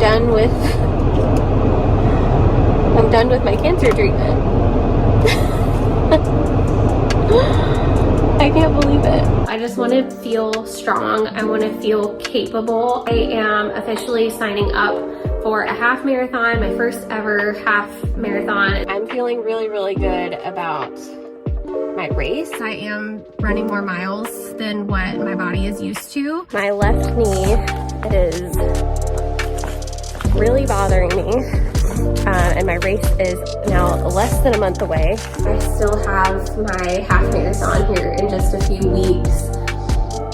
I'm done with my cancer treatment. I can't believe it. I just want to feel strong. I want to feel capable. I am officially signing up for a half marathon, my first ever half marathon. I'm feeling really, really good about my race. I am running more miles than what my body is used to. My left knee is really bothering me. And my race is now less than a month away. I still have my half marathon here in just a few weeks.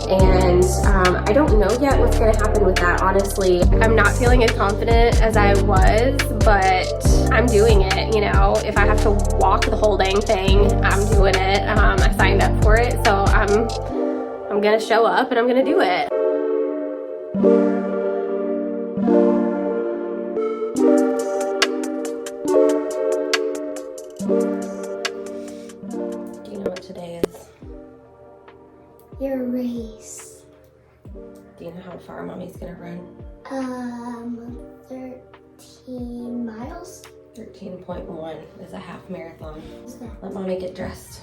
And I don't know yet what's gonna happen with that, honestly. I'm not feeling as confident as I was, but I'm doing it, you know. If I have to walk the whole dang thing, I'm doing it. I signed up for it, so I'm gonna show up and I'm gonna do it. Do you know what today is? Your race. Do you know how far Mommy's gonna run? 13 miles. 13.1 is a half marathon. What's that? Let Mommy get dressed.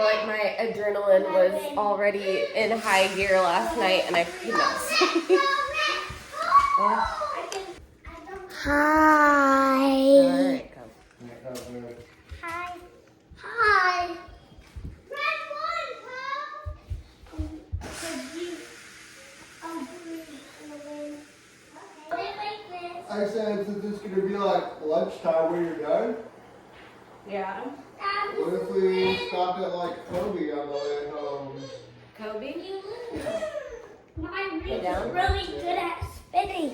I feel like my adrenaline was already in high gear last night and I could not sleep. Hi. Alright, come. Hi. Hi. I said, is this going to be like lunchtime when you're done? Yeah. What if we stopped at like Kobe on the way home? Kobe? I'm down? really good at spinning.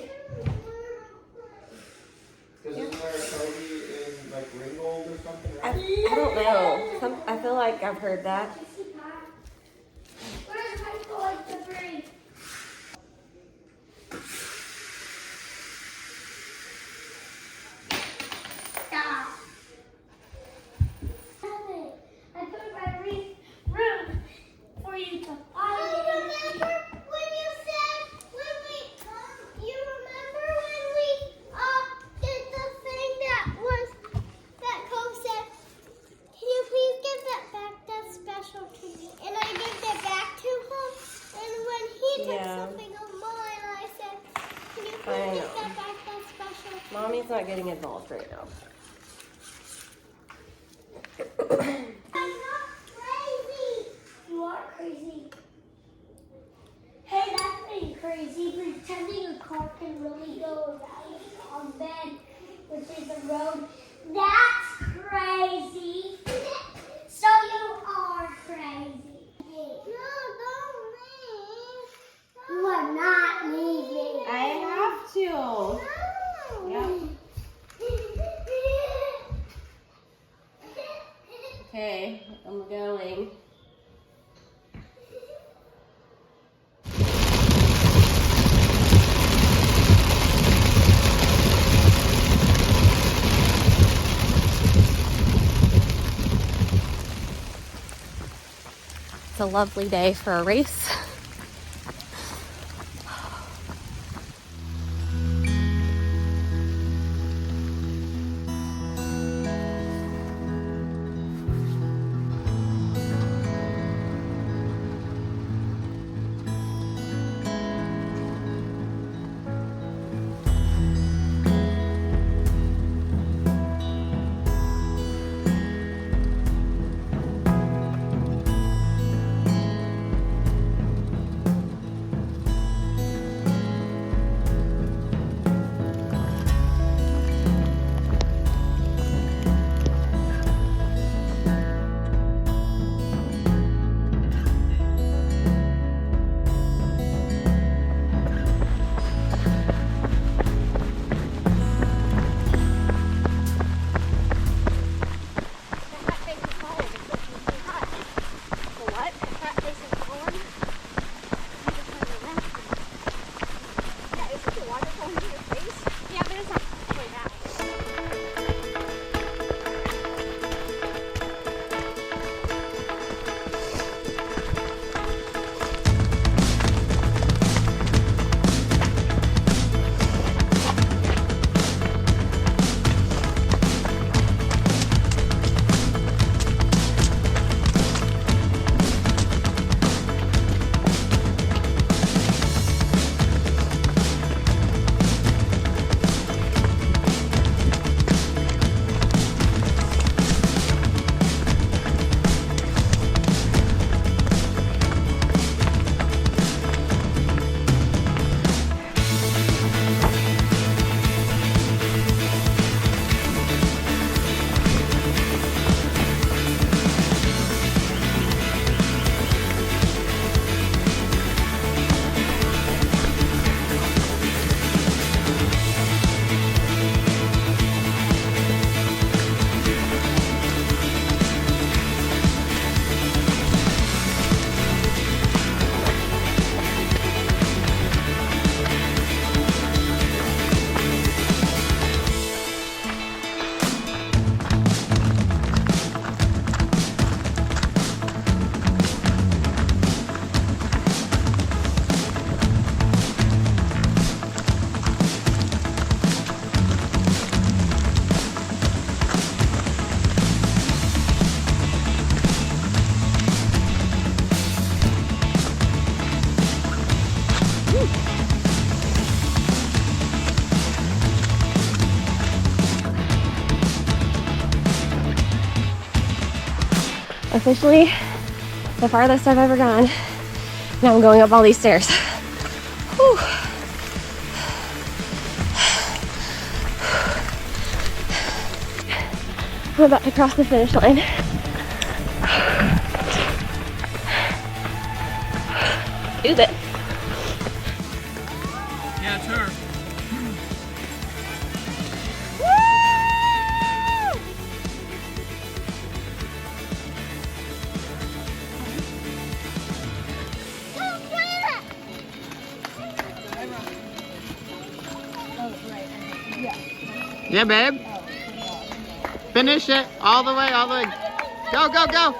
Because isn't there a Kobe in like Ringgold or something? I Right? don't know. I feel like I've heard that. Where's my toy debris? Stop. I put my room for you to find it. Remember when you said you remember when we did the thing that Cove said, can you please give that back? That's special to me. And I gave that back to him. And when he took something of mine, I said, can you please give that back? That's special to me. Mommy's not getting involved right now. I'm not crazy. You are crazy. Hey, that's pretty crazy. Pretending a car can really go around on bed, which is a road. That's crazy. So you are crazy. No, don't leave. You are not leaving. I have to. No. Yep. Okay, I'm going. It's a lovely day for a race. Officially the farthest I've ever gone. Now I'm going up all these stairs. Whew. I'm about to cross the finish line. Do this. Yeah, it's her. Yeah, babe. Finish it all the way, all the way. Go, go, go.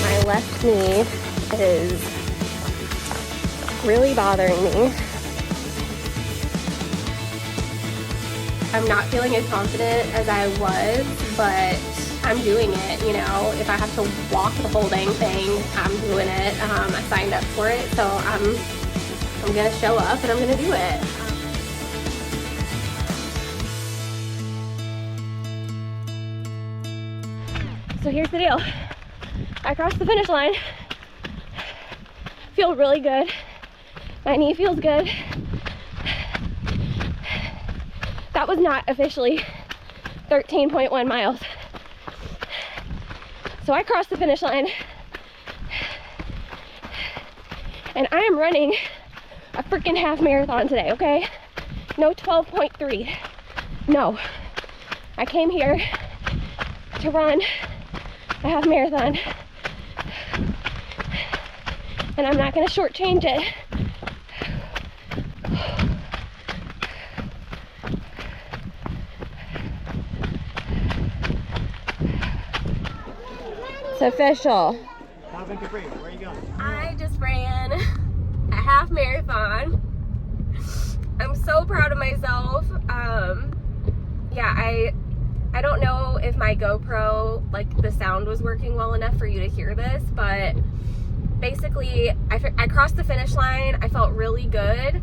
My left knee is really bothering me. I'm not feeling as confident as I was, but I'm doing it, you know. If I have to walk the whole dang thing, I'm doing it. I signed up for it, so I'm gonna show up and I'm gonna do it. So here's the deal. I crossed the finish line. Feel really good. My knee feels good. That was not officially 13.1 miles. So I crossed the finish line and I am running a freaking half marathon today, okay? No 12.3. No. I came here to run a half marathon and I'm not gonna shortchange it. It's official. Where are you going? I just ran a half marathon. I'm so proud of myself. Yeah, I don't know if my GoPro, like the sound was working well enough for you to hear this, but basically I crossed the finish line. I felt really good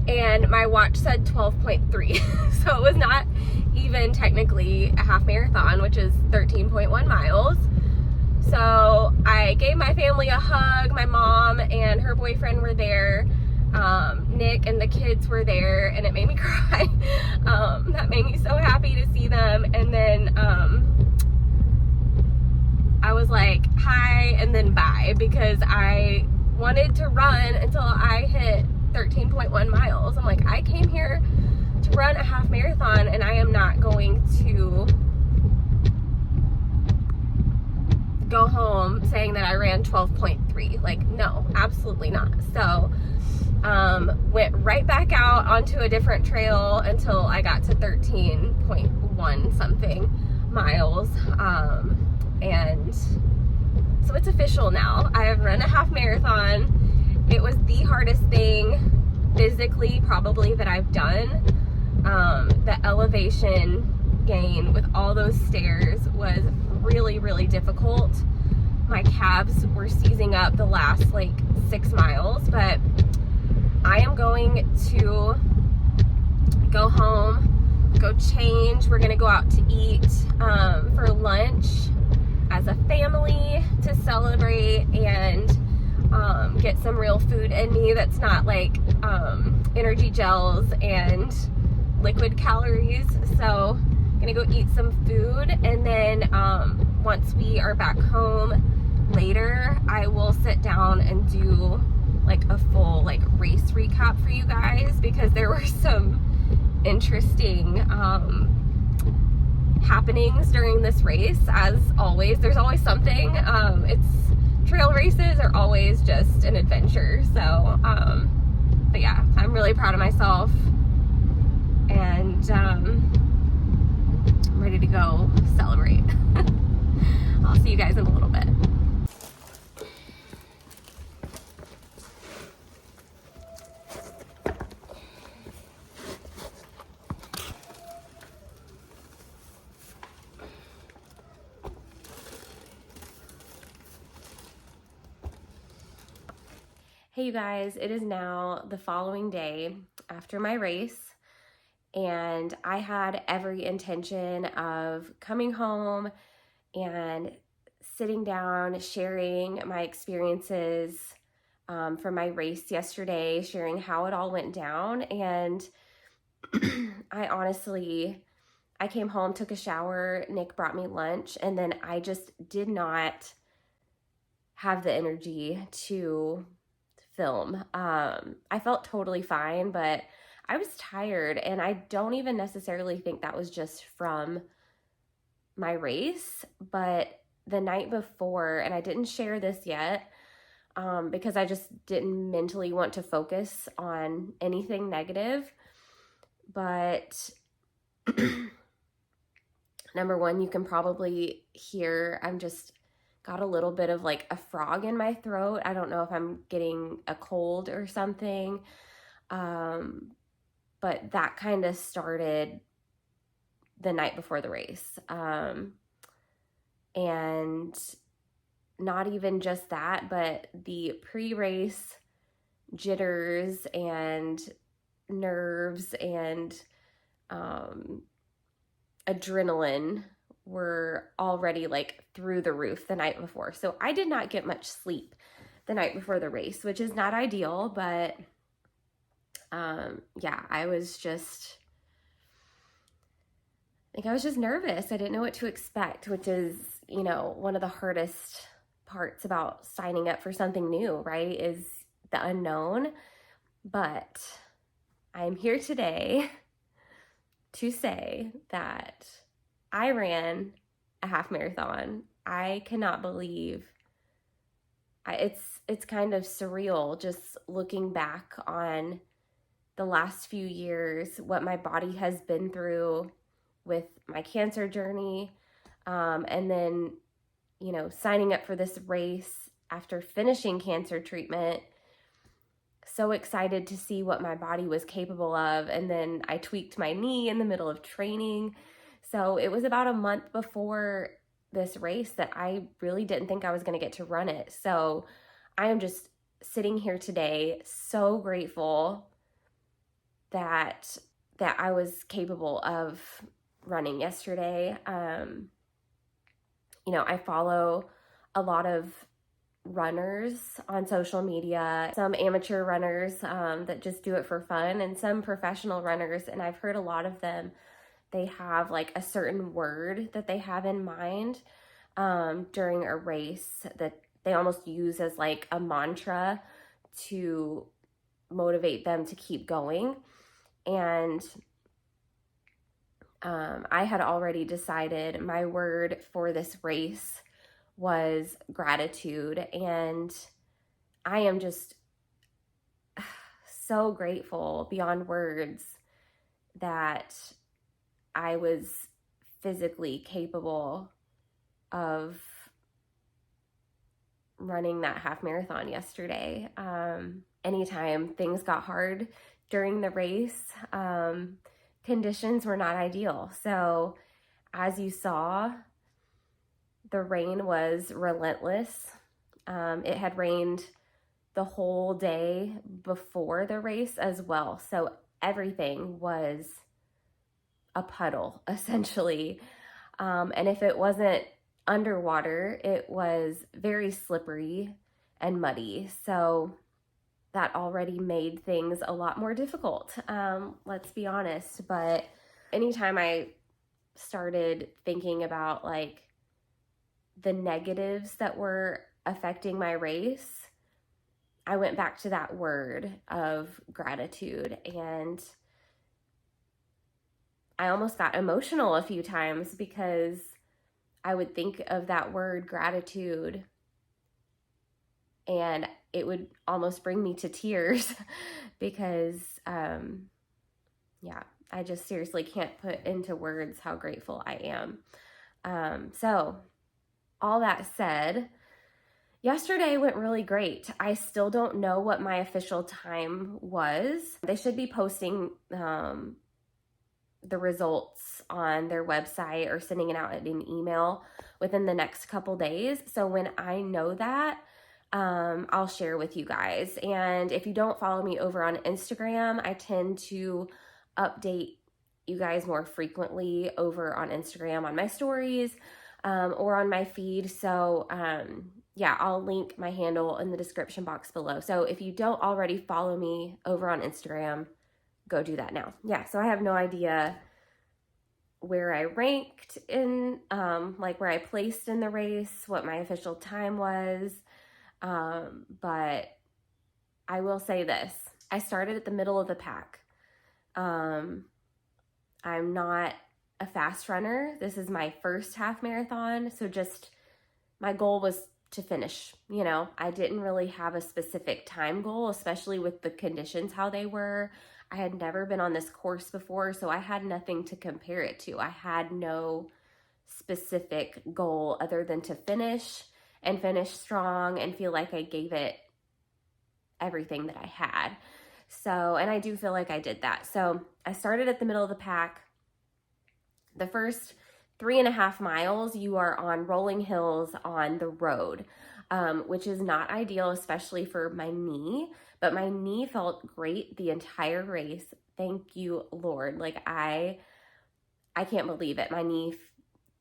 and my watch said 12.3. So it was not even technically a half marathon, which is 13.1 miles. So I gave my family a hug. My mom and her boyfriend were there. Nick and the kids were there and it made me cry. That made me so happy to see them. And then I was like, hi, and then bye, because I wanted to run until I hit 13.1 miles. I'm like, I came here to run a half marathon and I am not going to go home saying that I ran 12.3. Like, no, absolutely not. So went right back out onto a different trail until I got to 13.1 something miles. And so it's official now. I have run a half marathon. It was the hardest thing physically probably that I've done. The elevation gain with all those stairs was really, really difficult. My calves were seizing up the last like 6 miles, but I am going to go home, go change. We're gonna go out to eat for lunch as a family to celebrate and get some real food in me that's not like energy gels and liquid calories. So gonna go eat some food, and then once we are back home later, I will sit down and do like a full like race recap for you guys, because there were some interesting happenings during this race. As always, there's always something. Trail races are always just an adventure. So but yeah, I'm really proud of myself, and I'm ready to go celebrate. I'll see you guys in a little bit. Hey you guys, it is now the following day after my race, and I had every intention of coming home and sitting down, sharing my experiences from my race yesterday, sharing how it all went down. And I came home, took a shower, Nick brought me lunch, and then I just did not have the energy to film. I felt totally fine, but I was tired, and I don't even necessarily think that was just from my race, but the night before, and I didn't share this yet because I just didn't mentally want to focus on anything negative. But number one, you can probably hear I'm just got a little bit of like a frog in my throat. I don't know if I'm getting a cold or something. But that kind of started the night before the race. And not even just that, but the pre-race jitters and nerves and adrenaline were already like through the roof the night before. So I did not get much sleep the night before the race, which is not ideal, but yeah, I think I was just nervous. I didn't know what to expect, which is, you know, one of the hardest parts about signing up for something new, right? Is the unknown. But I'm here today to say that I ran a half marathon. I cannot believe it's kind of surreal just looking back on the last few years, what my body has been through with my cancer journey, and then, you know, signing up for this race after finishing cancer treatment. So excited to see what my body was capable of. And then I tweaked my knee in the middle of training. So it was about a month before this race that I really didn't think I was going to get to run it. So I am just sitting here today so grateful that I was capable of running yesterday. You know, I follow a lot of runners on social media, some amateur runners that just do it for fun, and some professional runners. And I've heard a lot of them, they have like a certain word that they have in mind during a race that they almost use as like a mantra to motivate them to keep going. And I had already decided my word for this race was gratitude. And I am just so grateful beyond words that I was physically capable of running that half marathon yesterday. Anytime things got hard during the race, conditions were not ideal. So as you saw, the rain was relentless. It had rained the whole day before the race as well. So everything was a puddle, essentially. And if it wasn't underwater, it was very slippery and muddy. So that already made things a lot more difficult, let's be honest. But anytime I started thinking about like the negatives that were affecting my race, I went back to that word of gratitude, and I almost got emotional a few times because I would think of that word gratitude and it would almost bring me to tears because, yeah, I just seriously can't put into words how grateful I am. So all that said, yesterday went really great. I still don't know what my official time was. They should be posting the results on their website or sending it out in an email within the next couple days. So when I know that, I'll share with you guys. And if you don't follow me over on Instagram, I tend to update you guys more frequently over on Instagram on my stories or on my feed. So yeah, I'll link my handle in the description box below. So if you don't already follow me over on Instagram, go do that now. Yeah, so I have no idea where I ranked in, like where I placed in the race, what my official time was. But I will say this, I started at the middle of the pack. I'm not a fast runner. This is my first half marathon. So just my goal was to finish, you know, I didn't really have a specific time goal, especially with the conditions, how they were. I had never been on this course before, so I had nothing to compare it to. I had no specific goal other than to finish and finish strong and feel like I gave it everything that I had. So, and I do feel like I did that. So I started at the middle of the pack. The first 3.5 miles, you are on rolling hills on the road, which is not ideal, especially for my knee, but my knee felt great the entire race. Thank you, Lord. Like I can't believe it. My knee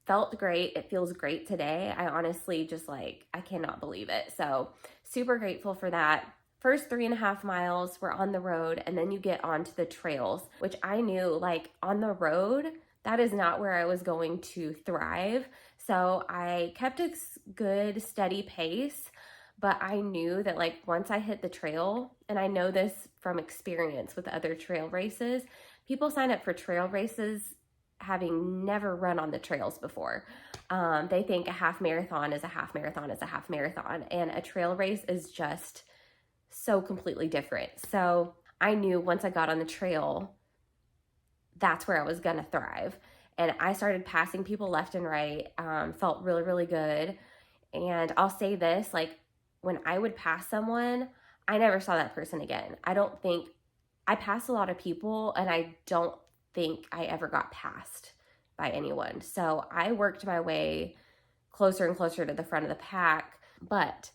felt great. It feels great today. I honestly just like, I cannot believe it. So super grateful for that. First 3.5 miles, we're on the road, and then you get onto the trails, which I knew like on the road, that is not where I was going to thrive. So I kept a good, steady pace, but I knew that like once I hit the trail, and I know this from experience with other trail races, people sign up for trail races having never run on the trails before. They think a half marathon is a half marathon is a half marathon, and a trail race is just so completely different. So I knew once I got on the trail, that's where I was gonna thrive. And I started passing people left and right, felt really, really good. And I'll say this, like when I would pass someone, I never saw that person again. I passed a lot of people, and I don't think I ever got passed by anyone. So I worked my way closer and closer to the front of the pack, but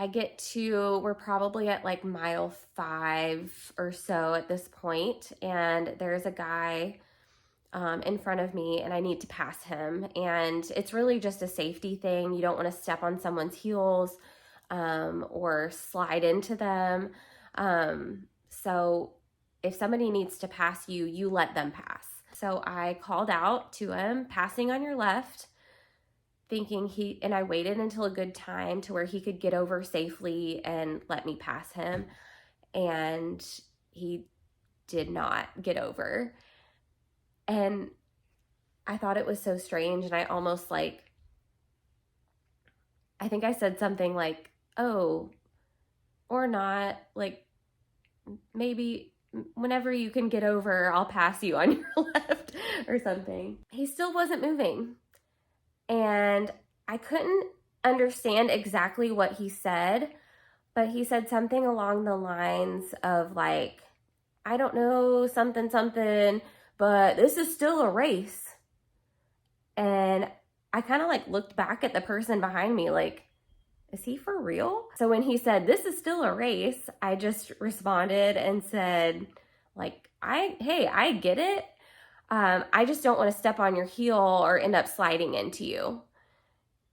we're probably at like mile 5 or so at this point, and there's a guy in front of me, and I need to pass him. And it's really just a safety thing. You don't want to step on someone's heels or slide into them. So if somebody needs to pass you, you let them pass. So I called out to him, passing on your left, thinking and I waited until a good time to where he could get over safely and let me pass him. And he did not get over. And I thought it was so strange. And I almost I think I said something like, oh, or not, like maybe whenever you can get over, I'll pass you on your left or something. He still wasn't moving. And I couldn't understand exactly what he said, but he said something along the lines of like, I don't know, something, but this is still a race. And I kind of like looked back at the person behind me like, is he for real? So when he said, this is still a race, I just responded and said like, I get it. I just don't want to step on your heel or end up sliding into you.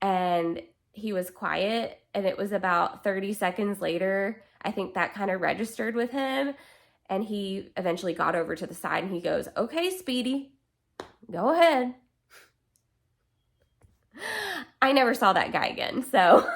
And he was quiet, and it was about 30 seconds later, I think that kind of registered with him, and he eventually got over to the side, and he goes, okay, Speedy, go ahead. I never saw that guy again, so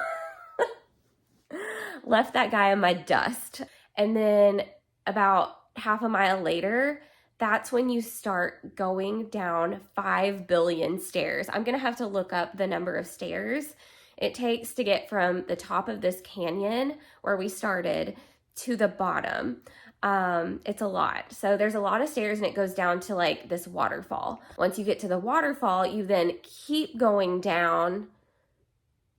left that guy in my dust. And then about half a mile later, that's when you start going down 5 billion stairs. I'm going to have to look up the number of stairs it takes to get from the top of this canyon where we started to the bottom. It's a lot. So there's a lot of stairs, and it goes down to like this waterfall. Once you get to the waterfall, you then keep going down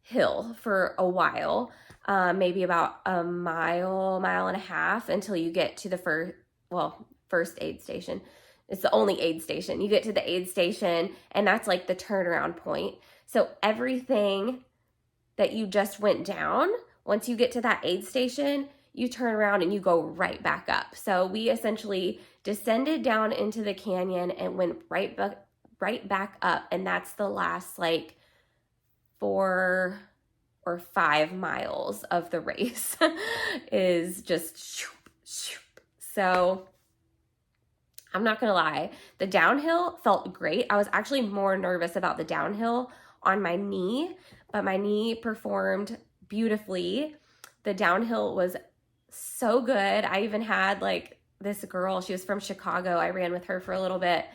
hill for a while, maybe about a mile and a half, until you get to the first aid station. It's the only aid station. You get to the aid station, and that's like the turnaround point. So everything that you just went down, once you get to that aid station, you turn around and you go right back up. So we essentially descended down into the canyon and went right back up. And that's the last like 4 or 5 miles of the race is just shoop, shoop. So I'm not gonna lie, the downhill felt great. I was actually more nervous about the downhill on my knee, but my knee performed beautifully. The downhill was so good. I even had like this girl, she was from Chicago. I ran with her for a little bit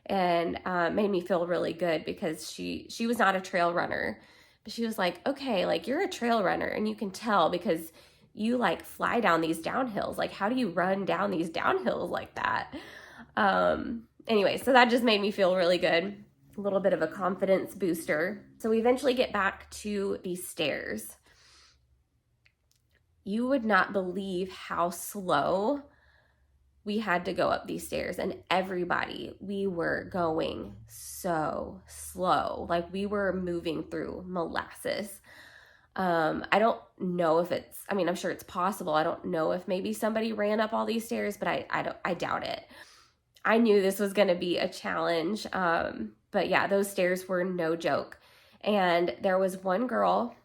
and made me feel really good because she was not a trail runner. But she was like, okay, like you're a trail runner and you can tell because you like fly down these downhills. Like, how do you run down these downhills like that? Anyway, so that just made me feel really good. A little bit of a confidence booster. So we eventually get back to these stairs. You would not believe how slow we had to go up these stairs, and everybody, we were going so slow, like we were moving through molasses. I don't know if it's, I mean, I'm sure it's possible. I don't know if maybe somebody ran up all these stairs, but I doubt it. I knew this was going to be a challenge. But yeah, those stairs were no joke. And there was one girl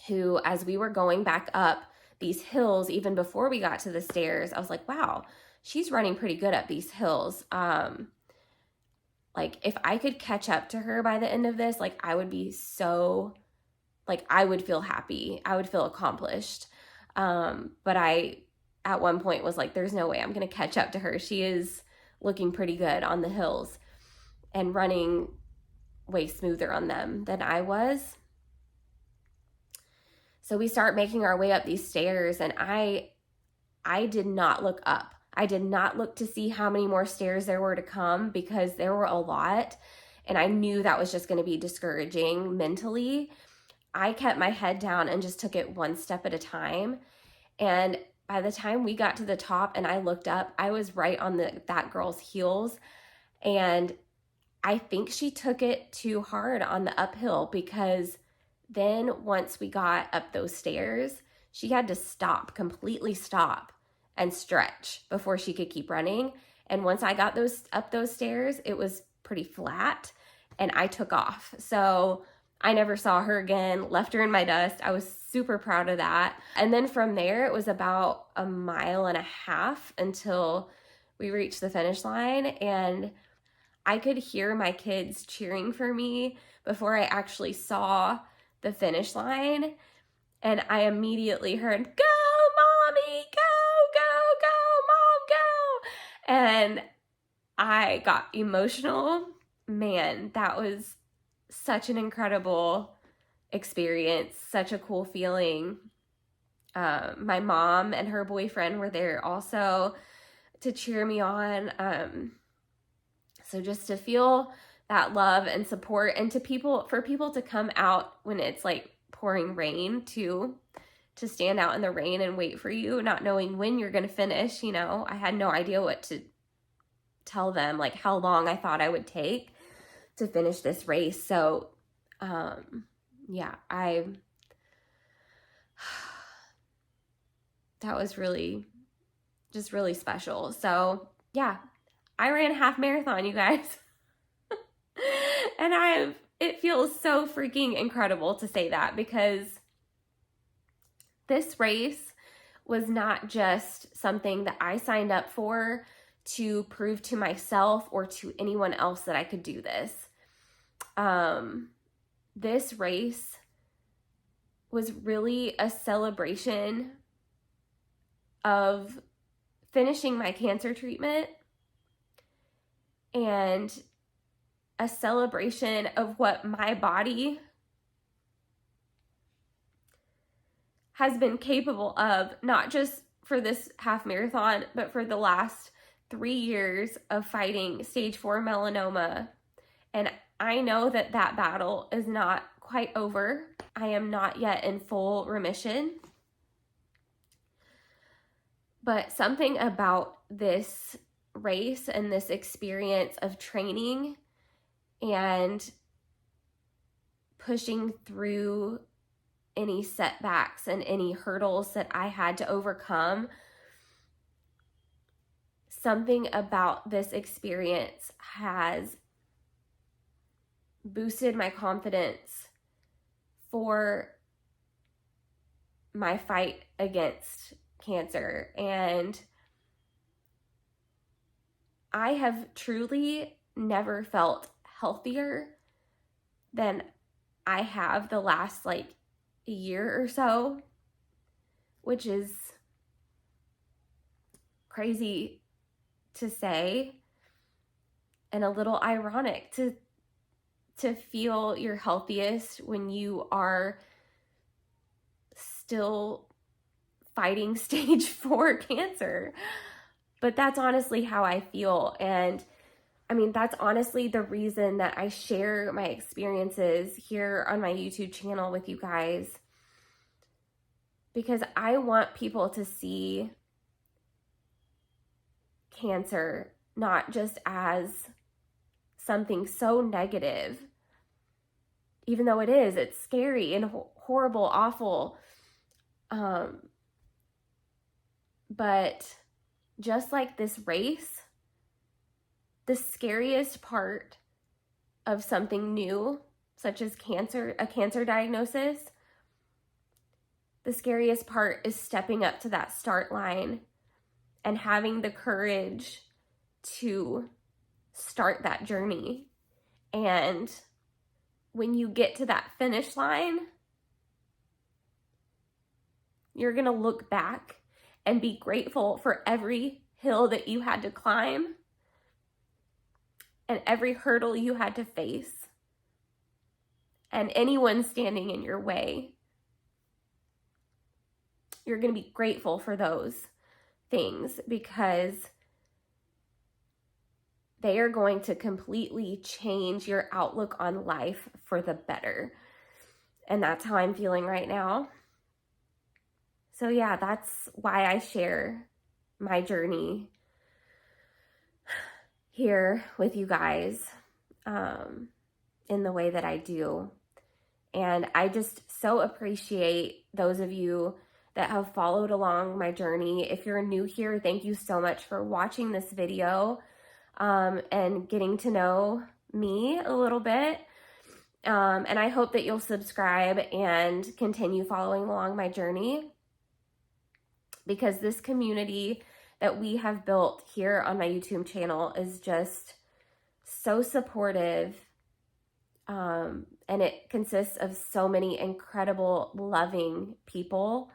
who, as we were going back up these hills, even before we got to the stairs, I was like, wow, she's running pretty good up these hills. Like if I could catch up to her by the end of this, like I would be so, like I would feel happy. I would feel accomplished. But I, at one point was like, there's no way I'm going to catch up to her. She is looking pretty good on the hills and running way smoother on them than I was. So we start making our way up these stairs, and I did not look up. I did not look to see how many more stairs there were to come because there were a lot, and I knew that was just going to be discouraging mentally. I kept my head down and just took it one step at a time. And by the time we got to the top and I looked up, I was right on that girl's heels. And I think she took it too hard on the uphill because then once we got up those stairs, she had to completely stop and stretch before she could keep running. And once I got up those stairs, it was pretty flat and I took off. So I never saw her again, left her in my dust. I was super proud of that. And then from there, it was about 1.5 miles until we reached the finish line. And I could hear my kids cheering for me before I actually saw the finish line. And I immediately heard, "Go, mommy, go, mom, go." And I got emotional. Man, that was such an incredible experience, such a cool feeling. My mom and her boyfriend were there also to cheer me on. So just to feel that love and support, and for people to come out when it's like pouring rain to stand out in the rain and wait for you, not knowing when you're going to finish. You know, I had no idea what to tell them, like how long I thought I would take to finish this race. So, yeah, that was really, just really special. So yeah, I ran a half marathon, you guys. And it feels so freaking incredible to say that, because this race was not just something that I signed up for to prove to myself or to anyone else that I could do this. This race was really a celebration of finishing my cancer treatment and a celebration of what my body has been capable of, not just for this half marathon, but for the last 3 years of fighting stage 4 melanoma. And I know that battle is not quite over. I am not yet in full remission. But something about this race and this experience of training and pushing through any setbacks and any hurdles that I had to overcome, something about this experience has boosted my confidence for my fight against cancer. And I have truly never felt healthier than I have the last like year or so, which is crazy to say and a little ironic to feel your healthiest when you are still fighting stage 4 cancer. But that's honestly how I feel. And I mean, that's honestly the reason that I share my experiences here on my YouTube channel with you guys, because I want people to see cancer not just as something so negative, even though it's scary and horrible, awful. But just like this race, the scariest part of something new, such as cancer, a cancer diagnosis, the scariest part is stepping up to that start line and having the courage to start that journey. And when you get to that finish line, you're going to look back and be grateful for every hill that you had to climb and every hurdle you had to face and anyone standing in your way. You're going to be grateful for those things because they are going to completely change your outlook on life for the better. And that's how I'm feeling right now. So yeah, that's why I share my journey here with you guys in the way that I do. And I just so appreciate those of you that have followed along my journey. If you're new here, thank you so much for watching this video and getting to know me a little bit. And I hope that you'll subscribe and continue following along my journey, because this community that we have built here on my YouTube channel is just so supportive. And it consists of so many incredible, loving people.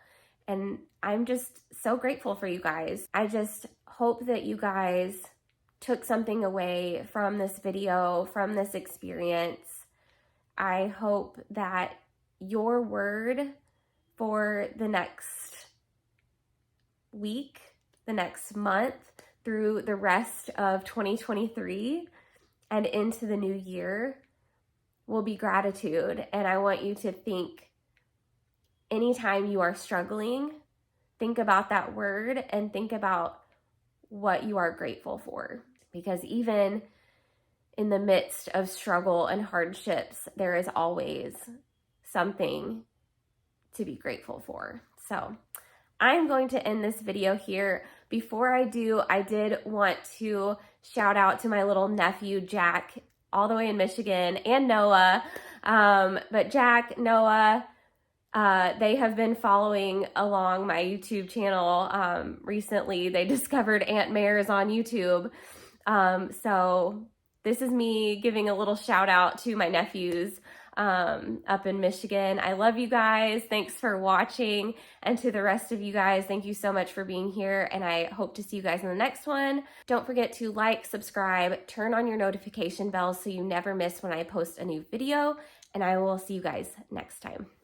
And I'm just so grateful for you guys. I just hope that you guys took something away from this video, from this experience. I hope that your word for the next week, the next month, through the rest of 2023 and into the new year will be gratitude. And I want you to think, anytime you are struggling, think about that word and think about what you are grateful for. Because even in the midst of struggle and hardships, there is always something to be grateful for. So I'm going to end this video here. Before I do, I did want to shout out to my little nephew, Jack, all the way in Michigan, and Noah. But Jack, Noah, they have been following along my YouTube channel. Recently, they discovered Aunt Mare's on YouTube. So this is me giving a little shout out to my nephews up in Michigan. I love you guys. Thanks for watching. And to the rest of you guys, thank you so much for being here. And I hope to see you guys in the next one. Don't forget to like, subscribe, turn on your notification bells so you never miss when I post a new video. And I will see you guys next time.